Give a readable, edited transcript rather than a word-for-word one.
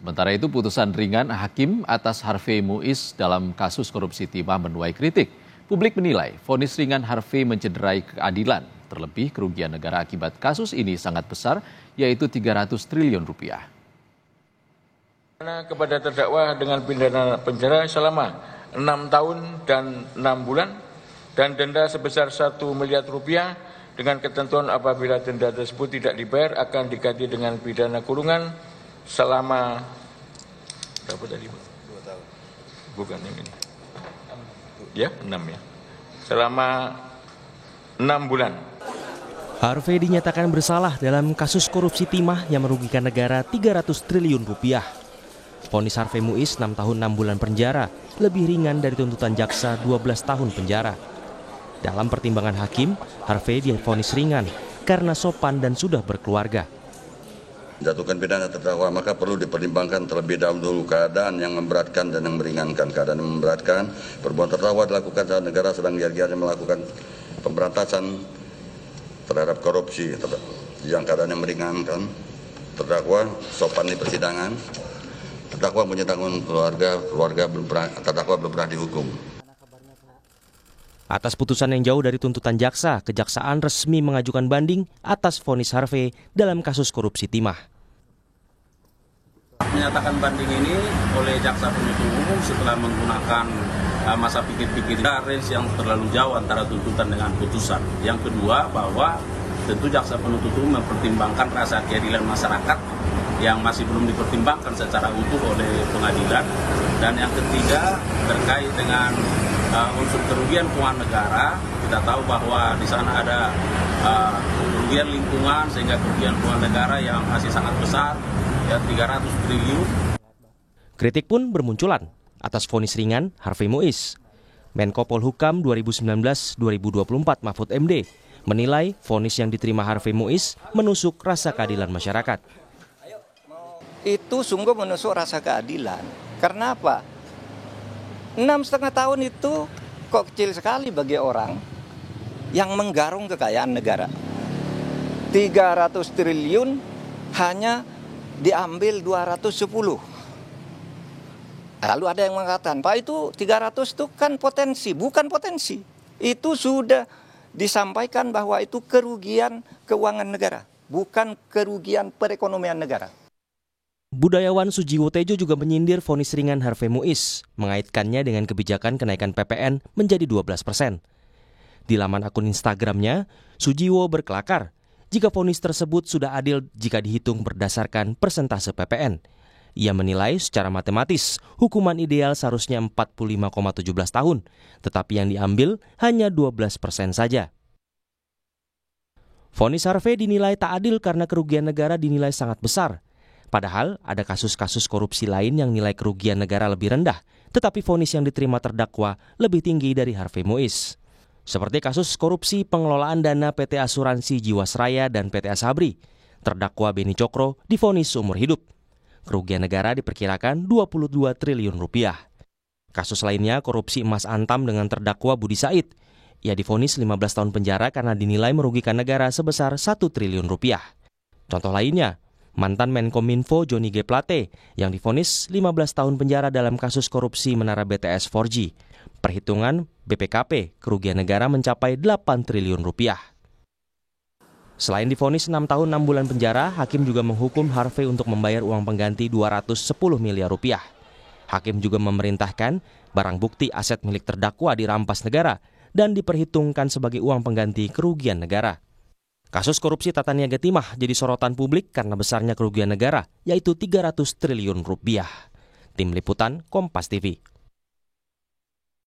Sementara itu, putusan ringan hakim atas Harvey Muiz dalam kasus korupsi timah menuai kritik. Publik menilai vonis ringan Harvey mencederai keadilan. Terlebih kerugian negara akibat kasus ini sangat besar, yaitu 300 triliun rupiah. Kepada terdakwa dengan pidana penjara selama 6 tahun dan 6 bulan dan denda sebesar 1 miliar rupiah dengan ketentuan apabila denda tersebut tidak dibayar akan diganti dengan pidana kurungan selama berapa tadi? 2 tahun. Bukan yang ini. Ya, 6 ya. Selama 6 bulan. Harvey dinyatakan bersalah dalam kasus korupsi timah yang merugikan negara 300 triliun rupiah. Vonis Harvey Muiz 6 tahun 6 bulan penjara, lebih ringan dari tuntutan jaksa 12 tahun penjara. Dalam pertimbangan hakim, Harvey divonis ringan karena sopan dan sudah berkeluarga. Jatuhkan pidana terdakwa, maka perlu dipertimbangkan terlebih dahulu keadaan yang memberatkan dan yang meringankan. Keadaan yang memberatkan, perbuatan terdakwa dilakukan saat negara sedang giat-giatnya melakukan pemberantasan terhadap korupsi. Yang keadaan yang meringankan, terdakwa sopan di persidangan, terdakwa punya tanggungan keluarga terdakwa belum pernah dihukum. Atas putusan yang jauh dari tuntutan jaksa, kejaksaan resmi mengajukan banding atas vonis Harvey dalam kasus korupsi timah. Menyatakan banding ini oleh jaksa penuntut umum setelah menggunakan masa pikir-pikir range yang terlalu jauh antara tuntutan dengan putusan. Yang kedua, bahwa tentu jaksa penuntut umum mempertimbangkan rasa keadilan masyarakat yang masih belum dipertimbangkan secara utuh oleh pengadilan. Dan yang ketiga, terkait dengan unsur kerugian keuangan negara. Kita tahu bahwa di sana ada kerugian lingkungan sehingga kerugian keuangan negara yang masih sangat besar, ya 300 triliun. Kritik pun bermunculan atas vonis ringan Harvey Muiz. Menko Polhukam 2019-2024 Mahfud MD menilai vonis yang diterima Harvey Muiz menusuk rasa keadilan masyarakat. Itu sungguh menusuk rasa keadilan. Karena apa? 6,5 tahun itu kok kecil sekali bagi orang yang menggarung kekayaan negara. 300 triliun hanya diambil 210. Lalu ada yang mengatakan, Pak, itu 300 itu kan potensi. Bukan potensi. Itu sudah disampaikan bahwa itu kerugian keuangan negara, bukan kerugian perekonomian negara. Budayawan Sujiwo Tejo juga menyindir vonis ringan Harvey Muiz, mengaitkannya dengan kebijakan kenaikan PPN menjadi 12%. Di laman akun Instagramnya, Sujiwo berkelakar jika vonis tersebut sudah adil jika dihitung berdasarkan persentase PPN. Ia menilai secara matematis hukuman ideal seharusnya 45,17 tahun, tetapi yang diambil hanya 12% saja. Vonis Harvey dinilai tak adil karena kerugian negara dinilai sangat besar. Padahal ada kasus-kasus korupsi lain yang nilai kerugian negara lebih rendah, tetapi vonis yang diterima terdakwa lebih tinggi dari Harvey Muiz. Seperti kasus korupsi pengelolaan dana PT Asuransi Jiwasraya dan PT Asabri, terdakwa Beni Cokro divonis seumur hidup. Kerugian negara diperkirakan 22 triliun rupiah. Kasus lainnya korupsi emas Antam dengan terdakwa Budi Said. Ia divonis 15 tahun penjara karena dinilai merugikan negara sebesar 1 triliun rupiah. Contoh lainnya, mantan Menkominfo Johnny G. Plate yang divonis 15 tahun penjara dalam kasus korupsi menara BTS 4G. Perhitungan BPKP, kerugian negara mencapai 8 triliun rupiah. Selain divonis 6 tahun 6 bulan penjara, hakim juga menghukum Harvey untuk membayar uang pengganti 210 miliar rupiah. Hakim juga memerintahkan barang bukti aset milik terdakwa dirampas negara dan diperhitungkan sebagai uang pengganti kerugian negara. Kasus korupsi tata niaga timah jadi sorotan publik karena besarnya kerugian negara, yaitu 300 triliun rupiah. Tim Liputan Kompas TV.